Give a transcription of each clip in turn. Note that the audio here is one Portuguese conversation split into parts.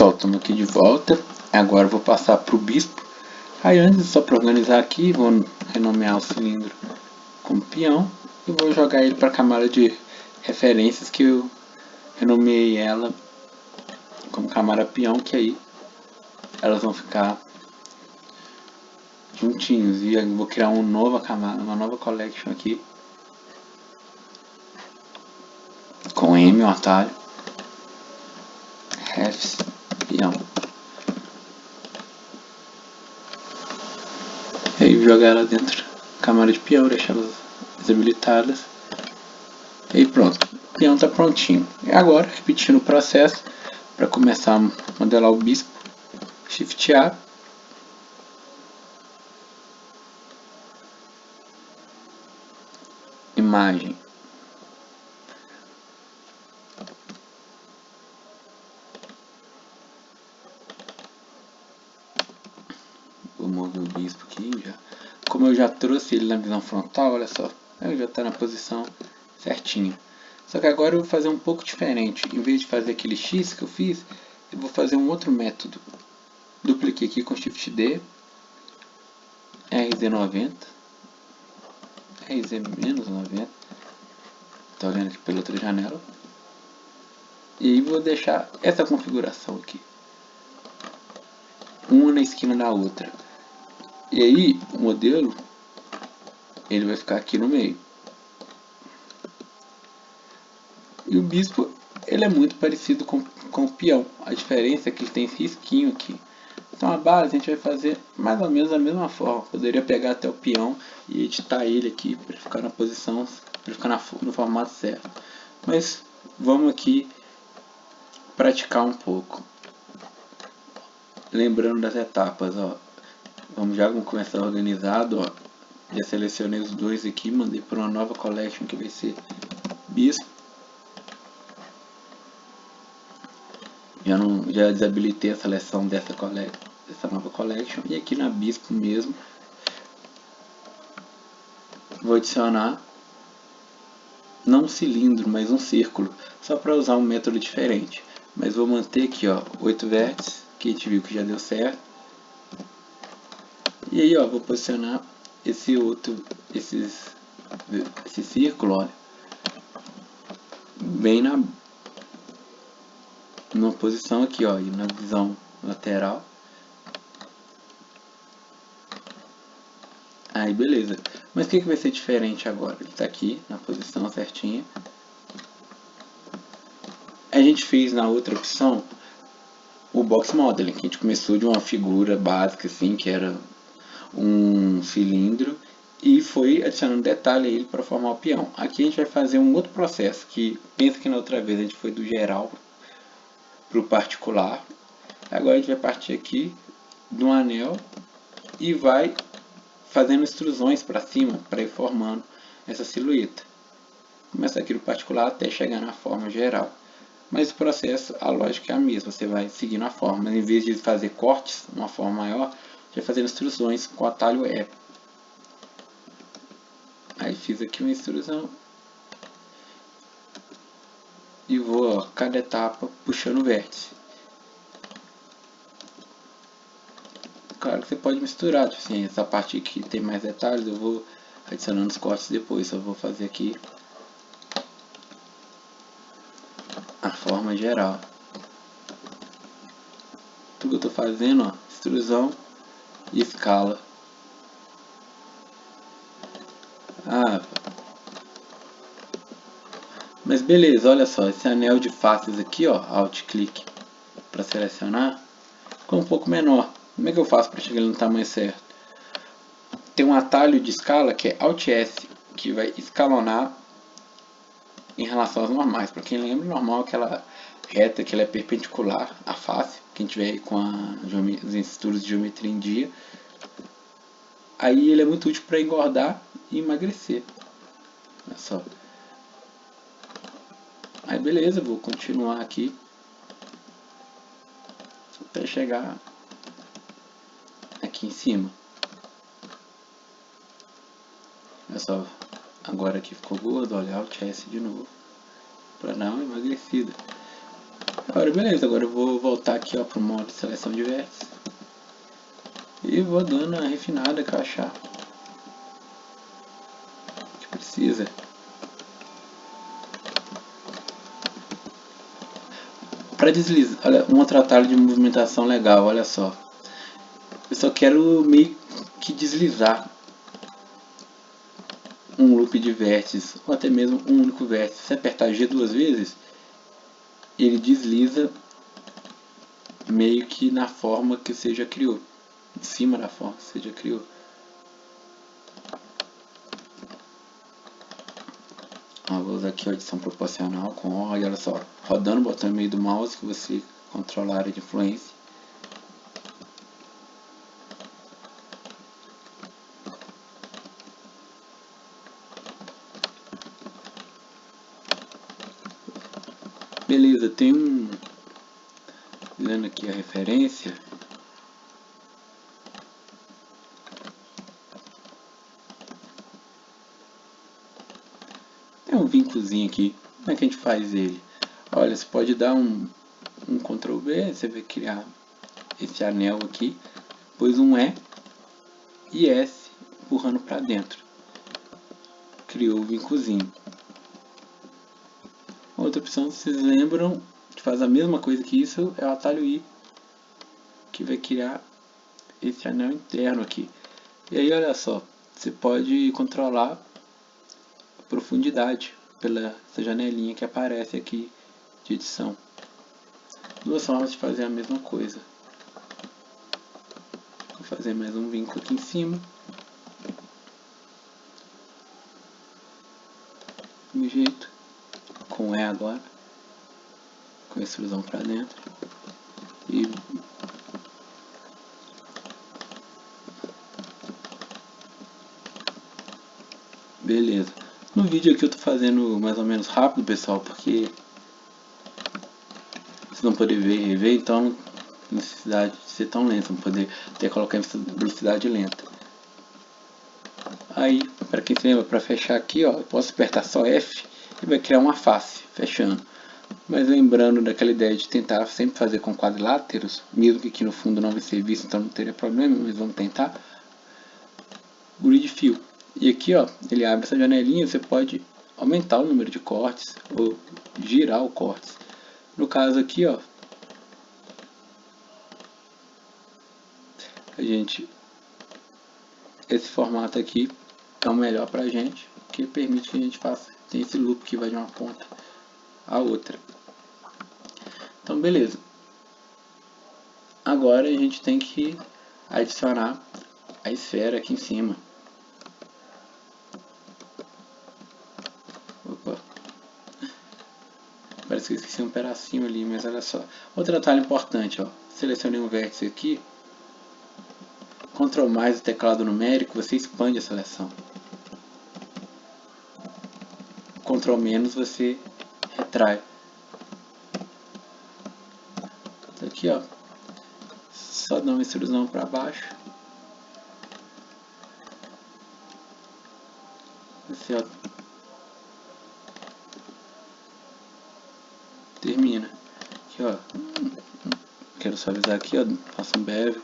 pessoal, estamos aqui de volta. Agora eu vou passar para o bispo. Aí antes, só para organizar aqui, vou renomear o cilindro como peão e vou jogar ele para a camada de referências que eu renomeei ela como camada peão, que aí elas vão ficar juntinhos. E eu vou criar uma nova camada, uma nova collection aqui com M, o atalho, refs, peão. E aí jogar ela dentro da camada de peão, deixar elas desabilitadas. E pronto, o peão está prontinho. E agora, repetindo o processo, para começar a modelar o bispo, Shift A. Imagem. Vou mover o bispo aqui já. Como eu já trouxe ele na visão frontal, olha só, ele já está na posição certinha. Só que agora eu vou fazer um pouco diferente. Em vez de fazer aquele X que eu fiz, eu vou fazer um outro método. Dupliquei aqui com Shift D, RZ90, RZ-90, estou olhando aqui pela outra janela. E aí vou deixar essa configuração aqui, uma na esquina da outra. E aí o modelo ele vai ficar aqui no meio. E o bispo ele é muito parecido com o peão. A diferença é que ele tem esse risquinho aqui. Então a base a gente vai fazer mais ou menos da mesma forma. Poderia pegar até o peão e editar ele aqui para ficar na posição, para ficar no formato certo. Mas vamos aqui praticar um pouco. Lembrando das etapas, ó. Vamos começar organizado, ó. Já selecionei os dois aqui, mandei para uma nova collection que vai ser bispo. Já desabilitei a seleção dessa nova collection. E aqui na bispo mesmo, vou adicionar não um cilindro, mas um círculo, só para usar um método diferente. Mas vou manter aqui, ó, 8 vértices, que a gente viu que já deu certo. E aí, ó, vou posicionar esse círculo, olha, bem numa posição aqui, ó, e na visão lateral. Aí beleza. Mas o que vai ser diferente agora? Ele está aqui na posição certinha. A gente fez na outra opção o box modeling, que a gente começou de uma figura básica assim, que era um cilindro, e foi adicionando detalhe a ele para formar o peão. Aqui a gente vai fazer um outro processo, que pensa que na outra vez a gente foi do geral para o particular. Agora a gente vai partir aqui do anel e vai fazendo extrusões para cima para ir formando essa silhueta. Começa aqui no particular até chegar na forma geral. Mas o processo, a lógica é a mesma, você vai seguindo a forma. Mas em vez de fazer cortes, uma forma maior, vai fazendo extrusões com o atalho E. Aí fiz aqui uma extrusão. E vou, ó, cada etapa puxando o vértice. Claro que você pode misturar, tipo assim, essa parte aqui tem mais detalhes, eu vou adicionando os cortes depois. Eu vou fazer aqui a forma geral. Tudo que eu estou fazendo, ó, extrusão e escala. Mas beleza, olha só, esse anel de faces aqui, ó, Alt clique para selecionar, ficou um pouco menor. Como é que eu faço para chegar no tamanho certo? Tem um atalho de escala que é Alt S, que vai escalonar em relação às normais. Para quem lembra, normal é aquela reta que ela é perpendicular à face, que a gente vê com os estudos de geometria em dia. Aí ele é muito útil para engordar e emagrecer. Olha só. Aí beleza, vou continuar aqui até chegar aqui em cima. Olha só, agora aqui ficou gordo, olha, Alt S de novo, para dar uma emagrecida. Agora beleza, agora eu vou voltar aqui para o modo de seleção de vértices e vou dando a refinada que eu achar que precisa. Para deslizar, olha, um outro atalho de movimentação legal, olha só. Eu só quero meio que deslizar um loop de vértices, ou até mesmo um único vértice. Se apertar G duas vezes, ele desliza meio que na forma que você já criou, em cima da forma que você já criou. Vou usar aqui a adição proporcional com O, e olha só, rodando o botão no meio do mouse que você controla a área de influência. Beleza, tem vendo aqui a referência. Tem um vincozinho aqui. Como é que a gente faz ele? Olha, você pode dar um Ctrl V, você vai criar esse anel aqui, depois um E S empurrando para dentro. Criou o vincozinho. Outra opção, vocês lembram, que faz a mesma coisa que isso, é o atalho I, que vai criar esse anel interno aqui. E aí, olha só, você pode controlar a profundidade pela essa janelinha que aparece aqui de edição. Duas formas de fazer a mesma coisa. Vou fazer mais um vinco aqui em cima. Do jeito, com E agora, com extrusão para dentro. E beleza. No vídeo aqui eu tô fazendo mais ou menos rápido, pessoal, porque vocês vão poder ver e rever, então não tem necessidade de ser tão lento, vão poder até colocar em velocidade lenta. Aí, para quem se lembra, para fechar aqui, ó, eu posso apertar só F e vai criar uma face, fechando. Mas lembrando daquela ideia de tentar sempre fazer com quadriláteros, mesmo que aqui no fundo não vai ser visto, então não teria problema, mas vamos tentar. Grid Fill. E aqui, ó, ele abre essa janelinha, você pode aumentar o número de cortes ou girar o corte. No caso aqui, ó, esse formato aqui é o melhor pra gente, que permite que a gente faça, tem esse loop que vai de uma ponta a outra. Então beleza. Agora a gente tem que adicionar a esfera aqui em cima. Opa. Parece que eu esqueci um pedacinho ali, mas olha só. Outro detalhe importante, ó. Selecionei um vértice aqui. Ctrl mais o teclado numérico, você expande a seleção. Ctrl menos você retrai. Aqui, ó. Só dá uma extrusão para baixo. Assim, ó. Termina. Aqui, ó. Quero suavizar aqui, ó. Faço um bevel.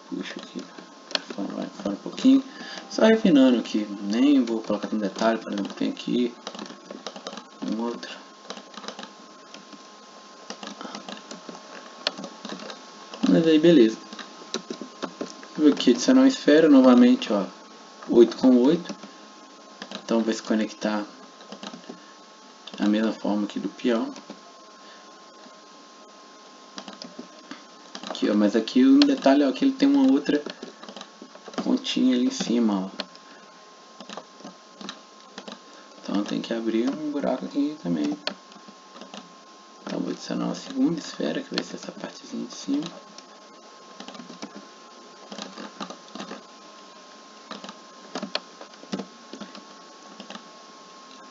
Puxo aqui. Vai fora um pouquinho. Só refinando aqui. Nem vou colocar tanto detalhe. Por exemplo, tem aqui um outro. Mas aí beleza. Vou aqui adicionar uma esfera novamente, ó, 8 com 8. Então vai se conectar da mesma forma aqui do peão. Aqui, ó, mas aqui um detalhe, ó, que ele tem uma outra pontinha ali em cima, ó. Então tem que abrir um buraco aqui também. Então vou adicionar uma segunda esfera, que vai ser essa partezinha de cima.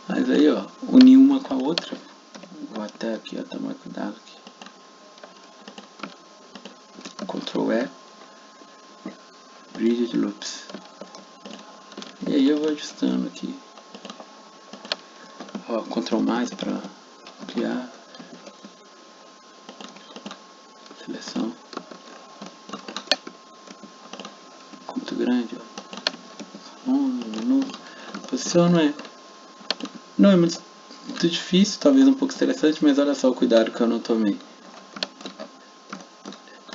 Mas aí, ó, unir uma com a outra. Vou até aqui, ó, tomar cuidado aqui. Ctrl E. Bridge Loops. E aí eu vou ajustando aqui. Ó, Ctrl mais para ampliar. Seleção. Muito grande, ó. Minuto. Posiciono não é muito difícil, talvez um pouco estressante, mas olha só o cuidado que eu não tomei.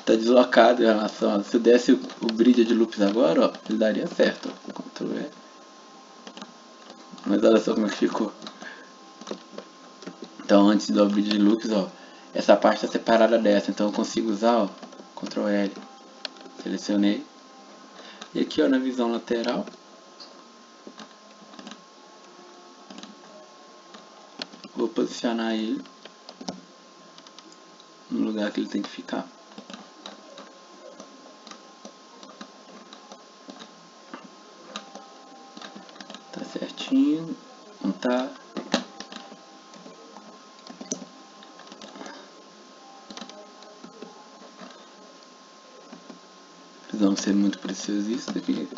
Tá deslocado em relação a... Se eu desse o Bridge de Loops agora, ó, ele daria certo. Ó. Ctrl E. Mas olha só como é que ficou. Então antes do Bridge de Loops, ó, essa parte está separada dessa, então eu consigo usar, ó, Ctrl L. Selecionei. E aqui, ó, na visão lateral, vou posicionar ele no lugar que ele tem que ficar. Tá certinho, não tá. Precisamos ser muito preciosistas aqui,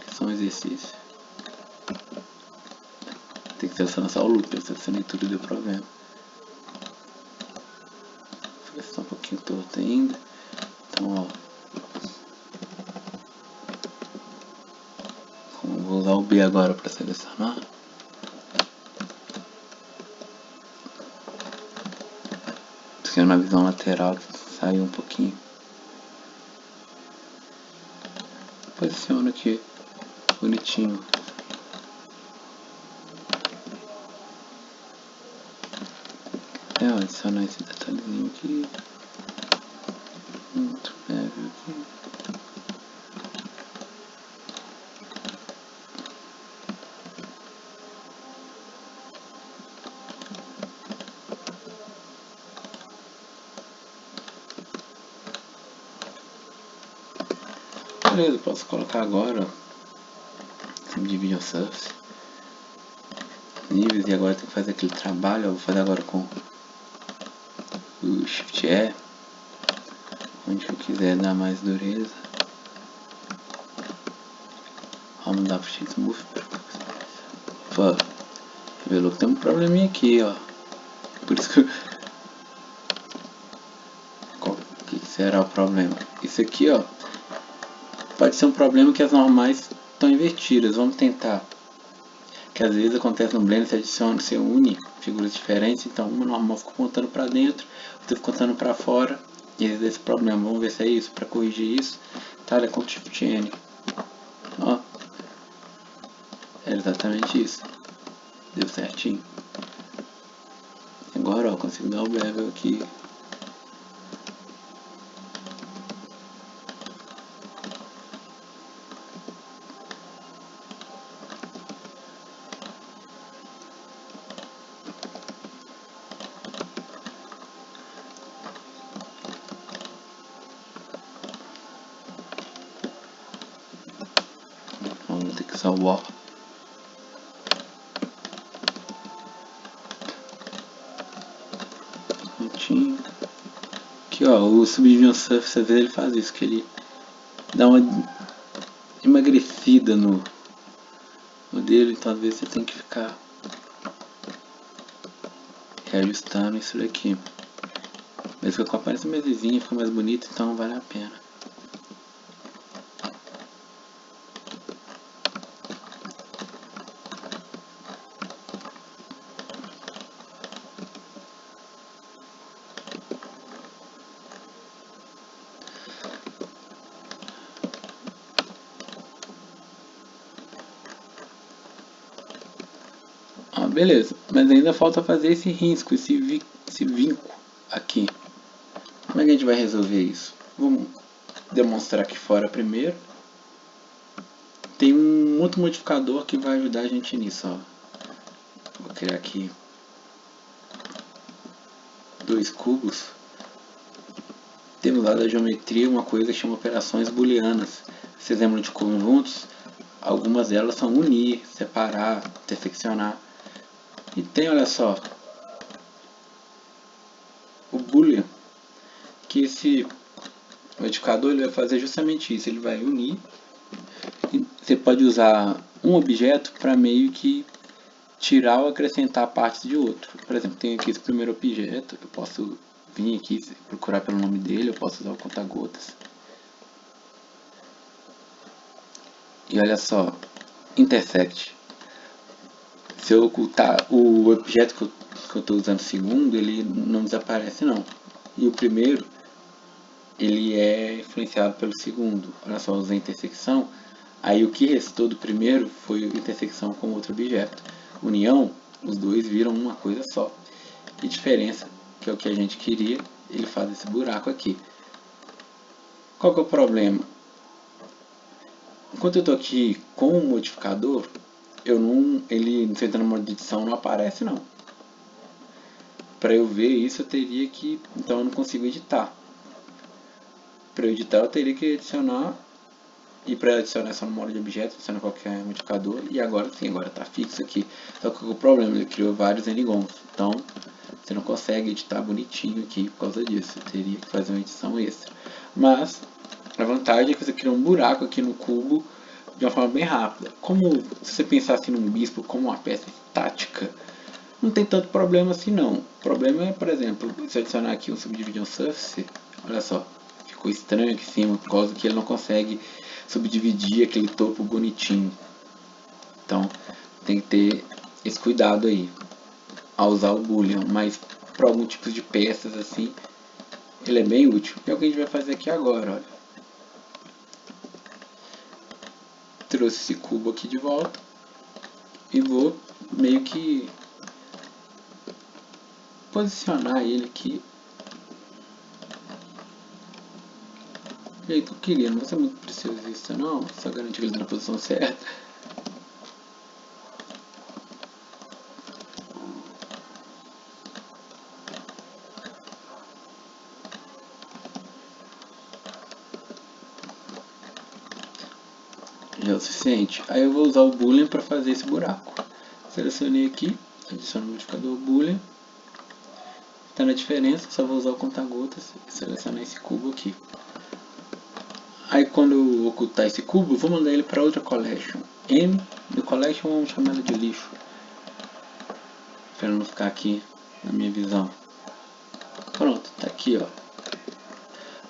que são exercícios. Tem que selecionar só o loop, eu selecionei tudo e deu problema. Está um pouquinho torto ainda. Então, ó, vou usar o B agora para selecionar. Isso aqui é na visão lateral que saiu um pouquinho. Posiciono aqui, bonitinho. Vou adicionar esse detalhezinho aqui. Muito leve aqui. Beleza, posso colocar agora Subdivision Surface níveis, e agora tem que fazer aquele trabalho. Eu vou fazer agora com o Shift E, onde eu quiser dar mais dureza. Vamos mudar para X-Smooth. Opa, revelou que tem um probleminha aqui, ó. Por isso que qual que será o problema? Isso aqui, ó, pode ser um problema que as normais estão invertidas. Vamos tentar. Que às vezes acontece no Blender, você une figuras diferentes, então uma normal fica apontando para dentro, outra fica apontando para fora, e às vezes esse problema. Vamos ver se é isso. Para corrigir isso, talha com Shift N. Ó, é exatamente isso. Deu certinho. Agora, ó, consigo dar o bevel aqui. Vamos ter que salvar. Aqui, ó, o Subdivision Surface, às vezes ele faz isso, que ele dá uma emagrecida no modelo, então às vezes você tem que ficar reajustando isso daqui. Mas fica com a aparência mais lisinha, fica mais bonito, então vale a pena. Beleza, mas ainda falta fazer esse risco, esse vinco aqui. Como é que a gente vai resolver isso? Vamos demonstrar aqui fora primeiro. Tem um outro modificador que vai ajudar a gente nisso, ó. Vou criar aqui 2 cubos. Temos lá da geometria uma coisa que chama operações booleanas. Vocês lembram de conjuntos? Algumas delas são unir, separar, interseccionar. E tem, olha só, o boolean, que esse modificador ele vai fazer justamente isso. Ele vai unir Você pode usar um objeto para meio que tirar ou acrescentar partes de outro. Por exemplo, tem aqui esse primeiro objeto, eu posso vir aqui procurar pelo nome dele, eu posso usar o conta-gotas. E olha só, intersect. Se eu ocultar o objeto que eu estou usando segundo, ele não desaparece não. E o primeiro, ele é influenciado pelo segundo. Olha só, eu usei intersecção. Aí o que restou do primeiro foi a intersecção com outro objeto. União, os dois viram uma coisa só. E diferença, que é o que a gente queria, ele faz esse buraco aqui. Qual que é o problema? Enquanto eu estou aqui com o modificador, ele sentando no modo de edição não aparece não. Para eu ver isso eu teria que, então eu não consigo editar. Para eu editar eu teria que adicionar, e para adicionar só no modo de objeto, adicionar qualquer modificador, e agora sim, agora está fixo aqui. Só que o problema, ele criou vários n-gons, então você não consegue editar bonitinho aqui por causa disso, você teria que fazer uma edição extra. Mas a vantagem é que você cria um buraco aqui no cubo de uma forma bem rápida. Como se você pensasse num bispo como uma peça estática, não tem tanto problema assim não. O problema é, por exemplo, se eu adicionar aqui um subdivision surface, olha só, ficou estranho aqui em cima por causa que ele não consegue subdividir aquele topo bonitinho. Então tem que ter esse cuidado aí ao usar o boolean, mas para algum tipo de peças assim ele é bem útil. É o que a gente vai fazer aqui agora, olha. Trouxe esse cubo aqui de volta e vou meio que posicionar ele aqui do jeito que eu queria. Não vai ser muito precisista não, só garantir que ele está na posição certa. Já é o suficiente. Aí eu vou usar o boolean para fazer esse buraco. Selecionei aqui, adiciono o modificador boolean. Está na diferença, só vou usar o conta-gotas e selecionar esse cubo aqui. Aí quando eu ocultar esse cubo, eu vou mandar ele para outra collection. M do collection, vamos chamar ela de lixo, para não ficar aqui na minha visão. Pronto, tá aqui, ó.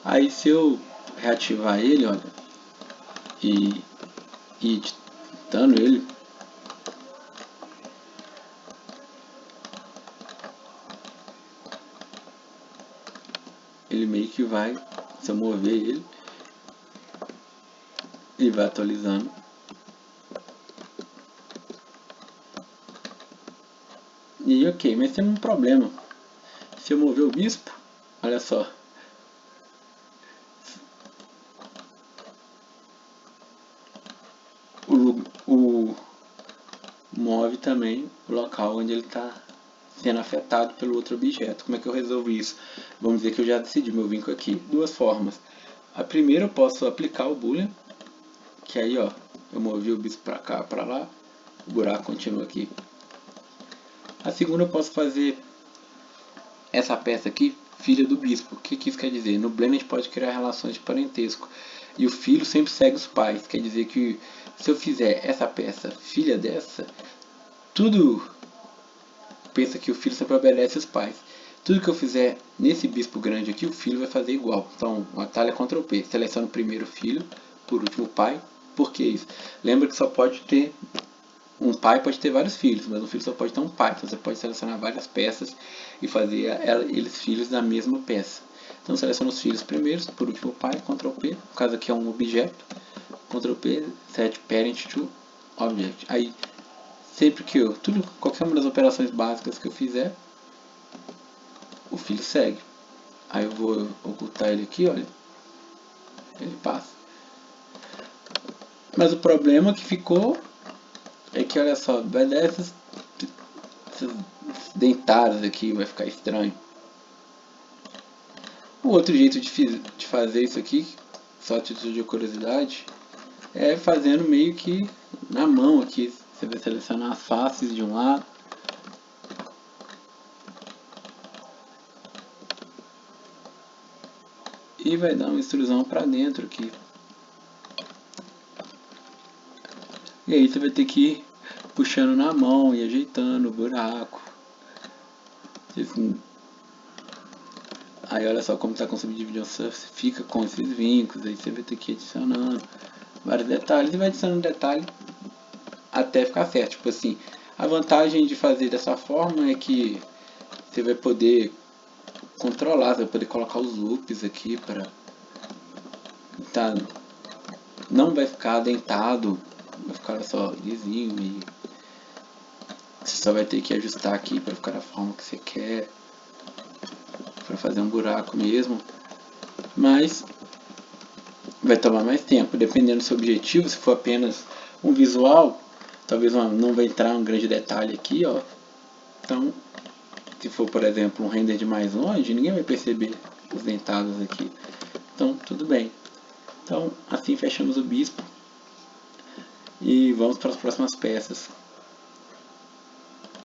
Aí se eu reativar ele, olha, e editando ele, ele meio que vai, se eu mover ele vai atualizando. E ok, mas tem um problema. Se eu mover o bispo, olha só, o move também o local onde ele está sendo afetado pelo outro objeto. Como é que eu resolvo isso? Vamos dizer que eu já decidi meu vínculo aqui. Duas formas. A primeira eu posso aplicar o boolean, que aí ó, eu movi o bispo para cá, para lá, o buraco continua aqui. A segunda eu posso fazer essa peça aqui, filha do bispo. O que isso quer dizer? No Blender a gente pode criar relações de parentesco. E o filho sempre segue os pais. Quer dizer que se eu fizer essa peça filha dessa, tudo pensa que o filho sempre obedece os pais. Tudo que eu fizer nesse bispo grande aqui, o filho vai fazer igual. Então, o atalho é Ctrl P. Seleciono o primeiro filho, por último o pai. Por que isso? Lembra que só pode ter um pai, pode ter vários filhos, mas um filho só pode ter um pai. Então você pode selecionar várias peças e fazer eles filhos da mesma peça. Então seleciono os filhos primeiros, por último o pai, Ctrl P. No caso aqui é um objeto, Ctrl P, set parent to object. Aí sempre que qualquer uma das operações básicas que eu fizer, o filho segue. Aí eu vou ocultar ele aqui, olha, ele passa. Mas o problema que ficou é que, olha só, vai dar essas dentadas aqui, vai ficar estranho. O outro jeito de fazer isso aqui, só a título de curiosidade, é fazendo meio que na mão aqui. Você vai selecionar as faces de um lado, e vai dar uma extrusão para dentro aqui. E aí você vai ter que ir puxando na mão e ajeitando o buraco. Aí olha só como está com o Subdivision Surface, fica com esses vincos, aí você vai ter que ir adicionando vários detalhes e vai adicionando detalhe até ficar certo. Tipo assim, a vantagem de fazer dessa forma é que você vai poder controlar, você vai poder colocar os loops aqui para tá, não vai ficar dentado, vai ficar só lisinho e você só vai ter que ajustar aqui para ficar da forma que você quer, para fazer um buraco mesmo, mas vai tomar mais tempo, dependendo do seu objetivo. Se for apenas um visual, talvez não vai entrar um grande detalhe aqui, ó. Então, se for, por exemplo, um render de mais longe, ninguém vai perceber os dentados aqui. Então, tudo bem. Então, assim fechamos o bispo e vamos para as próximas peças.